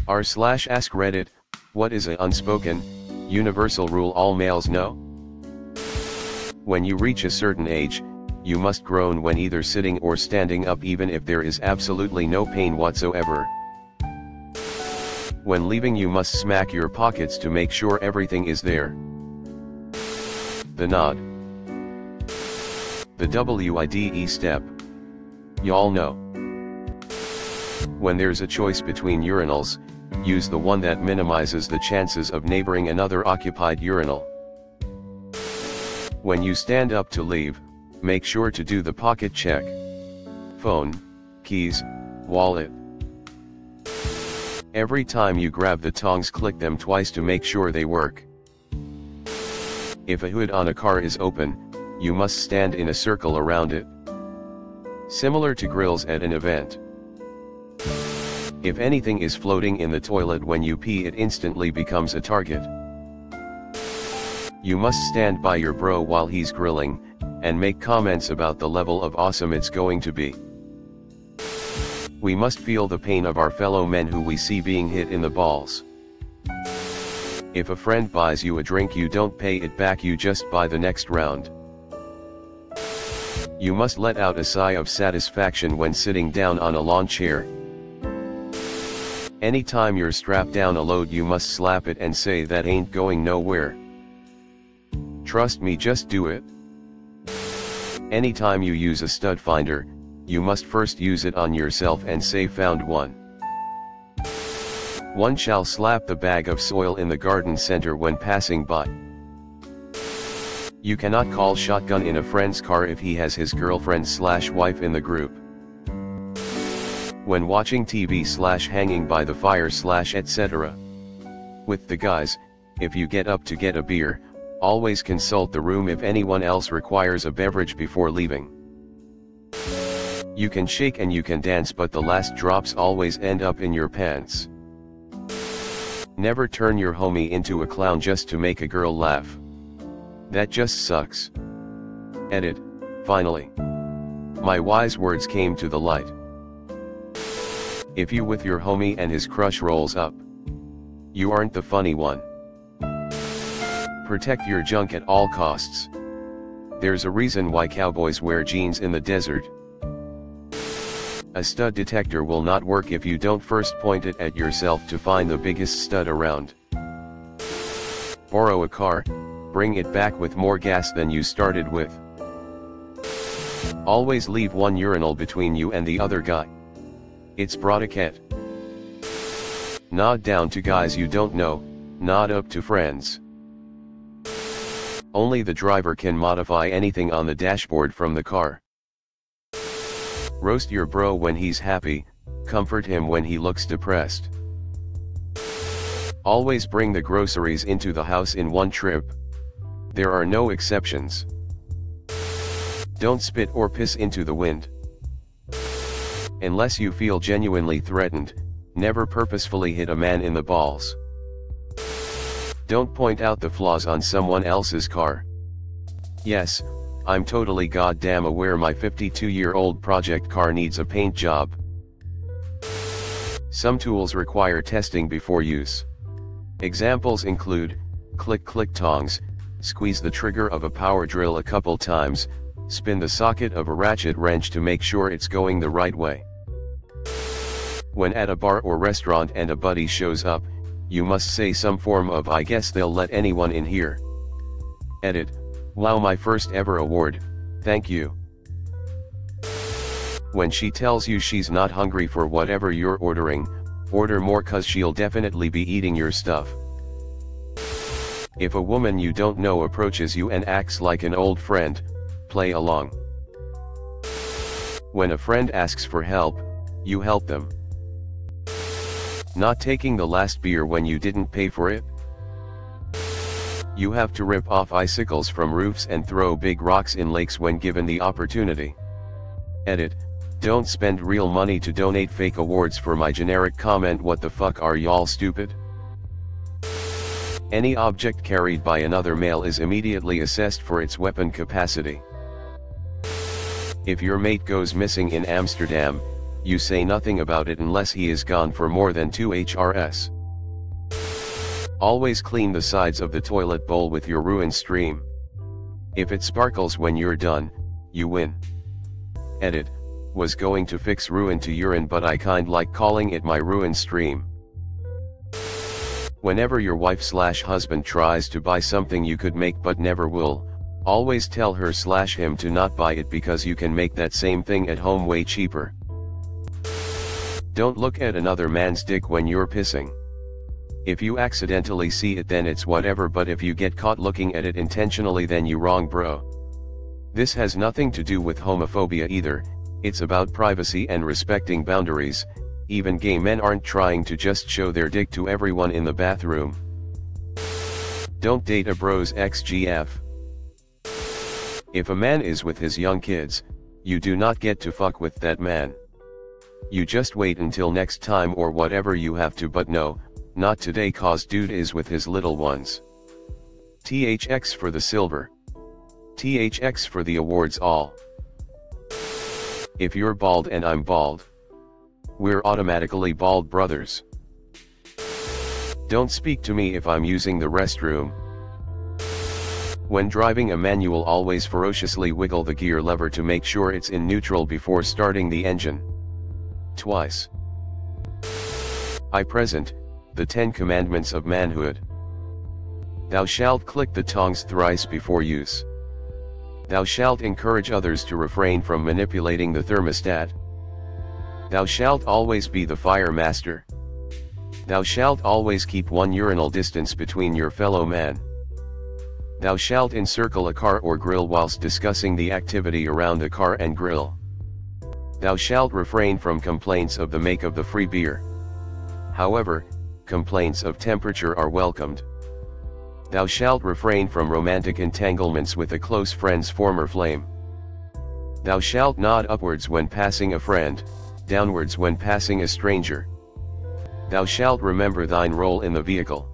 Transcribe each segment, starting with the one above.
r/AskReddit, what is a unspoken, universal rule all males know? When you reach a certain age, you must groan when either sitting or standing up even if there is absolutely no pain whatsoever. When leaving you must smack your pockets to make sure everything is there. The nod. The WIDE step. Y'all know. When there's a choice between urinals, use the one that minimizes the chances of neighboring another occupied urinal. When you stand up to leave, make sure to do the pocket check. Phone, keys, wallet. Every time you grab the tongs, click them twice to make sure they work. If a hood on a car is open, you must stand in a circle around it. Similar to grills at an event. If anything is floating in the toilet when you pee, it instantly becomes a target. You must stand by your bro while he's grilling, and make comments about the level of awesome it's going to be. We must feel the pain of our fellow men who we see being hit in the balls. If a friend buys you a drink, you don't pay it back, you just buy the next round. You must let out a sigh of satisfaction when sitting down on a lawn chair. Anytime you're strapped down a load, you must slap it and say that ain't going nowhere. Trust me, just do it. Anytime you use a stud finder, you must first use it on yourself and say found one. One shall slap the bag of soil in the garden center when passing by. You cannot call shotgun in a friend's car if he has his girlfriend/wife in the group. When watching TV/hanging by the fire/etc. With the guys, if you get up to get a beer, always consult the room if anyone else requires a beverage before leaving. You can shake and you can dance, but the last drops always end up in your pants. Never turn your homie into a clown just to make a girl laugh. That just sucks. Edit. Finally, my wise words came to the light. If you with your homie and his crush rolls up, you aren't the funny one. Protect your junk at all costs. There's a reason why cowboys wear jeans in the desert. A stud detector will not work if you don't first point it at yourself to find the biggest stud around. Borrow a car, bring it back with more gas than you started with. Always leave one urinal between you and the other guy. It's brotiquette. Nod down to guys you don't know, nod up to friends. Only the driver can modify anything on the dashboard from the car. Roast your bro when he's happy, comfort him when he looks depressed. Always bring the groceries into the house in one trip. There are no exceptions. Don't spit or piss into the wind. Unless you feel genuinely threatened, never purposefully hit a man in the balls. Don't point out the flaws on someone else's car. Yes, I'm totally goddamn aware my 52-year-old project car needs a paint job. Some tools require testing before use. Examples include, click tongs, squeeze the trigger of a power drill a couple times, spin the socket of a ratchet wrench to make sure it's going the right way. When at a bar or restaurant and a buddy shows up, you must say some form of "I guess they'll let anyone in here." Edit. Wow, my first ever award, thank you. When she tells you she's not hungry for whatever you're ordering, order more, cause she'll definitely be eating your stuff. If a woman you don't know approaches you and acts like an old friend, play along. When a friend asks for help, you help them. Not taking the last beer when you didn't pay for it? You have to rip off icicles from roofs and throw big rocks in lakes when given the opportunity. Edit. Don't spend real money to donate fake awards for my generic comment. What the fuck are y'all stupid? Any object carried by another male is immediately assessed for its weapon capacity. If your mate goes missing in Amsterdam, you say nothing about it unless he is gone for more than 2 HRS. Always clean the sides of the toilet bowl with your ruin stream. If it sparkles when you're done, you win. Edit, was going to fix ruin to urine, but I kind like calling it my ruin stream. Whenever your wife/husband tries to buy something you could make but never will, always tell her/him to not buy it because you can make that same thing at home way cheaper. Don't look at another man's dick when you're pissing. If you accidentally see it, then it's whatever, but if you get caught looking at it intentionally, then you wrong, bro. This has nothing to do with homophobia either, it's about privacy and respecting boundaries. Even gay men aren't trying to just show their dick to everyone in the bathroom. Don't date a bro's ex-GF. If a man is with his young kids, you do not get to fuck with that man. You just wait until next time or whatever you have to, but no, not today, cause dude is with his little ones. THX for the silver. THX for the awards all. If you're bald and I'm bald, we're automatically bald brothers. Don't speak to me if I'm using the restroom. When driving a manual, always ferociously wiggle the gear lever to make sure it's in neutral before starting the engine. Twice. I present the 10 commandments of manhood. Thou shalt click the tongs thrice before use. Thou shalt encourage others to refrain from manipulating the thermostat. Thou shalt always be the fire master. Thou shalt always keep 1 urinal distance between your fellow man. Thou shalt encircle a car or grill whilst discussing the activity around the car and grill. Thou shalt refrain from complaints of the make of the free beer. However, complaints of temperature are welcomed. Thou shalt refrain from romantic entanglements with a close friend's former flame. Thou shalt nod upwards when passing a friend, downwards when passing a stranger. Thou shalt remember thine role in the vehicle.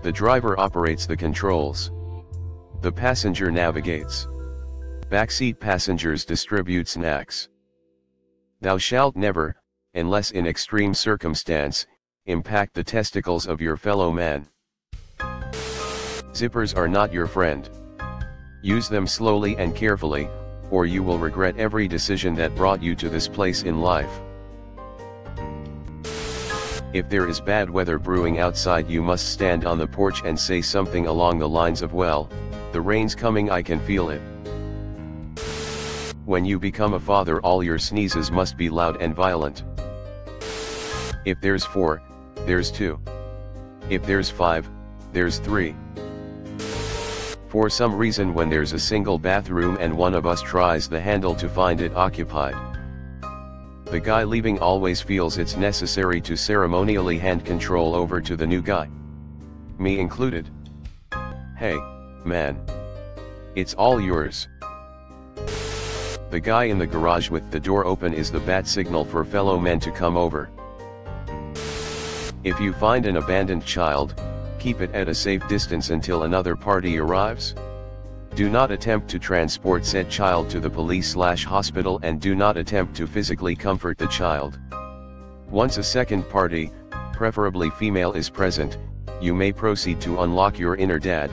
The driver operates the controls. The passenger navigates. Backseat passengers distribute snacks. Thou shalt never, unless in extreme circumstance, impact the testicles of your fellow man. Zippers are not your friend. Use them slowly and carefully, or you will regret every decision that brought you to this place in life. If there is bad weather brewing outside, you must stand on the porch and say something along the lines of, well, the rain's coming, I can feel it. When you become a father, all your sneezes must be loud and violent. If there's 4, there's 2. If there's 5, there's 3. For some reason, when there's a single bathroom and one of us tries the handle to find it occupied, the guy leaving always feels it's necessary to ceremonially hand control over to the new guy. Me included. Hey, man. It's all yours. The guy in the garage with the door open is the bat signal for fellow men to come over. If you find an abandoned child, keep it at a safe distance until another party arrives. Do not attempt to transport said child to the police/hospital, and do not attempt to physically comfort the child. Once a second party, preferably female, is present, you may proceed to unlock your inner dad.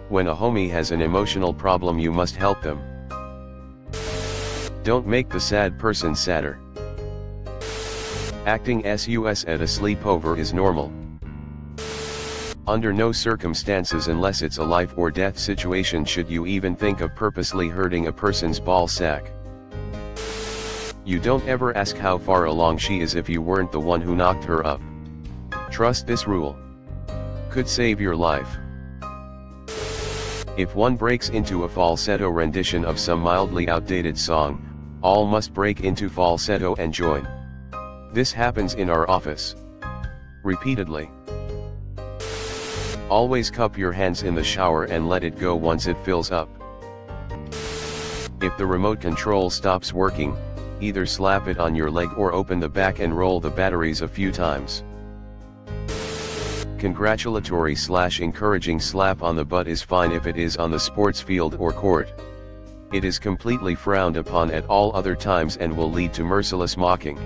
When a homie has an emotional problem, you must help them. Don't make the sad person sadder. Acting sus at a sleepover is normal. Under no circumstances, unless it's a life or death situation, should you even think of purposely hurting a person's ball sack. You don't ever ask how far along she is if you weren't the one who knocked her up. Trust this rule. Could save your life. If one breaks into a falsetto rendition of some mildly outdated song, all must break into falsetto and join. This happens in our office. Repeatedly. Always cup your hands in the shower and let it go once it fills up. If the remote control stops working, either slap it on your leg or open the back and roll the batteries a few times. Congratulatory/encouraging slap on the butt is fine if it is on the sports field or court. It is completely frowned upon at all other times and will lead to merciless mocking.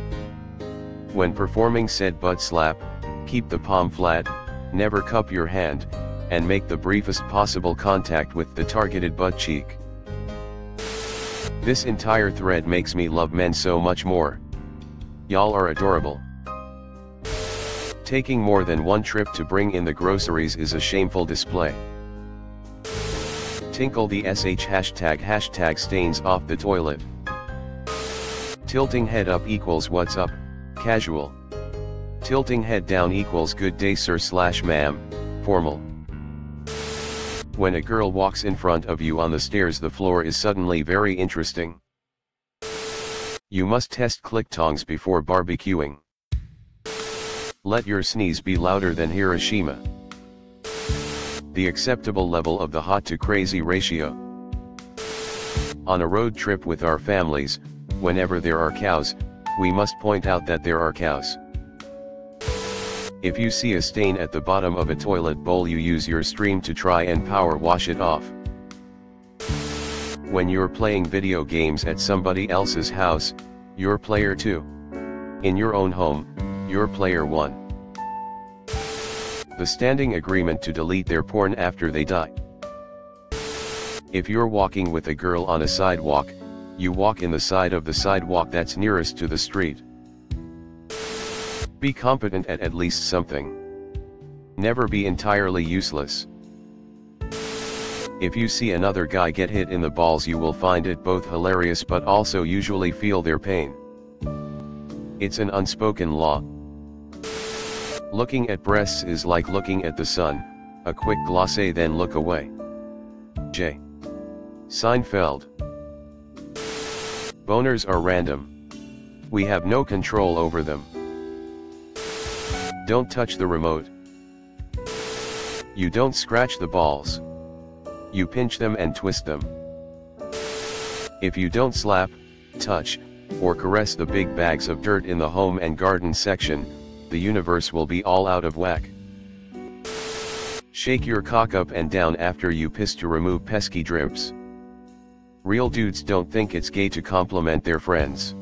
When performing said butt slap, keep the palm flat, never cup your hand, and make the briefest possible contact with the targeted butt cheek. This entire thread makes me love men so much more. Y'all are adorable. Taking more than one trip to bring in the groceries is a shameful display. Tinkle the sh hashtag stains off the toilet. Tilting head up equals what's up, casual. Tilting head down equals good day sir / ma'am, formal. When a girl walks in front of you on the stairs, the floor is suddenly very interesting. You must test click tongs before barbecuing. Let your sneeze be louder than Hiroshima. The acceptable level of the hot to crazy ratio. On a road trip with our families, whenever there are cows, we must point out that there are cows. If you see a stain at the bottom of a toilet bowl, you use your stream to try and power wash it off. When you're playing video games at somebody else's house, you're player 2. In your own home, you're player 1. The standing agreement to delete their porn after they die. If you're walking with a girl on a sidewalk, you walk in the side of the sidewalk that's nearest to the street. Be competent at least something. Never be entirely useless. If you see another guy get hit in the balls, you will find it both hilarious but also usually feel their pain. It's an unspoken law. Looking at breasts is like looking at the sun, a quick glacé then look away. J. Seinfeld. Boners are random. We have no control over them. Don't touch the remote. You don't scratch the balls. You pinch them and twist them. If you don't slap, touch, or caress the big bags of dirt in the home and garden section, the universe will be all out of whack. Shake your cock up and down after you piss to remove pesky drips. Real dudes don't think it's gay to compliment their friends.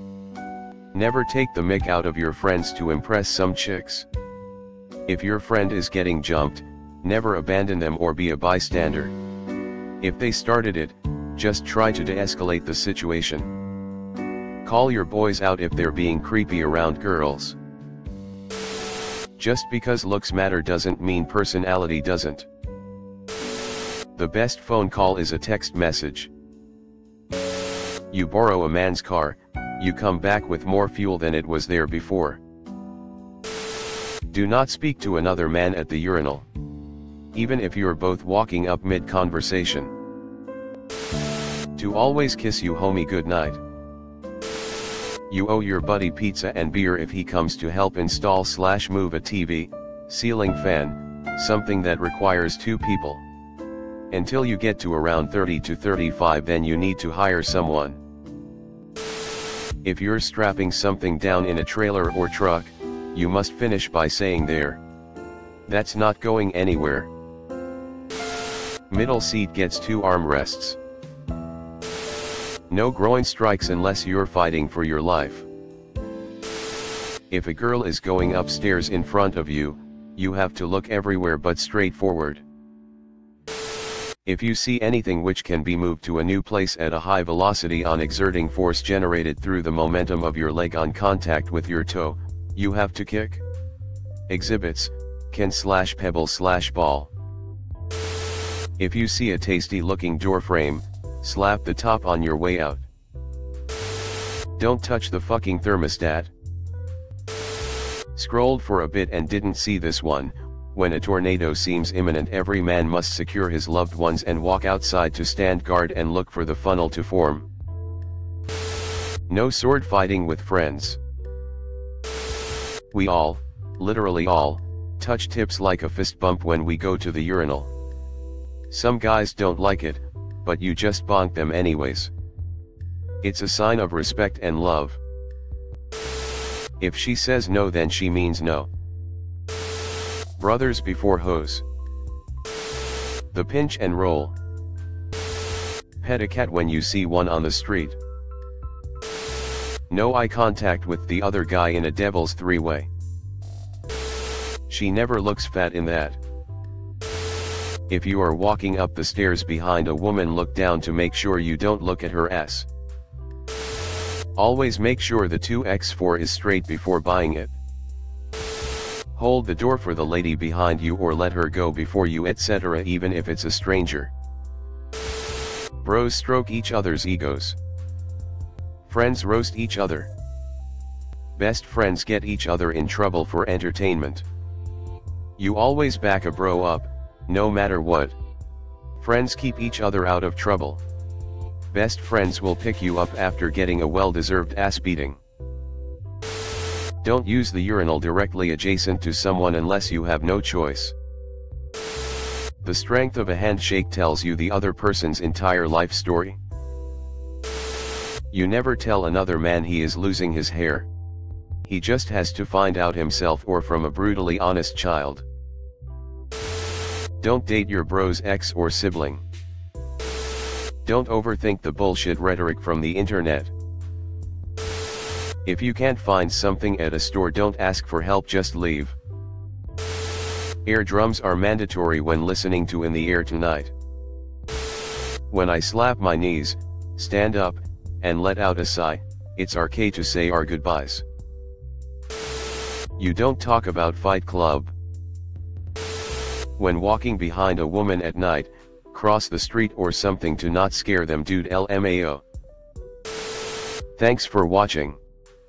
Never take the mick out of your friends to impress some chicks. If your friend is getting jumped, never abandon them or be a bystander. If they started it, just try to de-escalate the situation. Call your boys out if they're being creepy around girls. Just because looks matter doesn't mean personality doesn't. The best phone call is a text message. You borrow a man's car, you come back with more fuel than it was there before. Do not speak to another man at the urinal. Even if you're both walking up mid-conversation. To always kiss you homie goodnight. You owe your buddy pizza and beer if he comes to help install / move a TV, ceiling fan, something that requires 2 people. Until you get to around 30 to 35, then you need to hire someone. If you're strapping something down in a trailer or truck, you must finish by saying there. That's not going anywhere. Middle seat gets 2 armrests. No groin strikes unless you're fighting for your life. If a girl is going upstairs in front of you, you have to look everywhere but straight forward. If you see anything which can be moved to a new place at a high velocity on exerting force generated through the momentum of your leg on contact with your toe, you have to kick. Exhibits, can / pebble / ball. If you see a tasty looking door frame, slap the top on your way out. Don't touch the fucking thermostat. Scrolled for a bit and didn't see this one. When a tornado seems imminent, every man must secure his loved ones and walk outside to stand guard and look for the funnel to form. No sword fighting with friends. We all, literally all, touch tips like a fist bump when we go to the urinal. Some guys don't like it, but you just bonk them anyways. It's a sign of respect and love. If she says no, then she means no. Brothers before hoes. The pinch and roll. Pet a cat when you see one on the street. No eye contact with the other guy in a devil's three-way. She never looks fat in that. If you are walking up the stairs behind a woman, look down to make sure you don't look at her ass. Always make sure the 2x4 is straight before buying it. Hold the door for the lady behind you or let her go before you, etc., even if it's a stranger. Bros stroke each other's egos. Friends roast each other. Best friends get each other in trouble for entertainment. You always back a bro up, no matter what. Friends keep each other out of trouble. Best friends will pick you up after getting a well-deserved ass beating. Don't use the urinal directly adjacent to someone unless you have no choice. The strength of a handshake tells you the other person's entire life story. You never tell another man he is losing his hair. He just has to find out himself or from a brutally honest child. Don't date your bro's ex or sibling. Don't overthink the bullshit rhetoric from the internet. If you can't find something at a store, don't ask for help, just leave. Air drums are mandatory when listening to In the Air Tonight. When I slap my knees, stand up, and let out a sigh, it's okay to say our goodbyes. You don't talk about Fight Club. When walking behind a woman at night, cross the street or something to not scare them, dude. LMAO. Thanks for watching.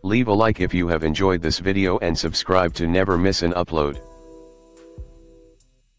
Leave a like if you have enjoyed this video and subscribe to never miss an upload.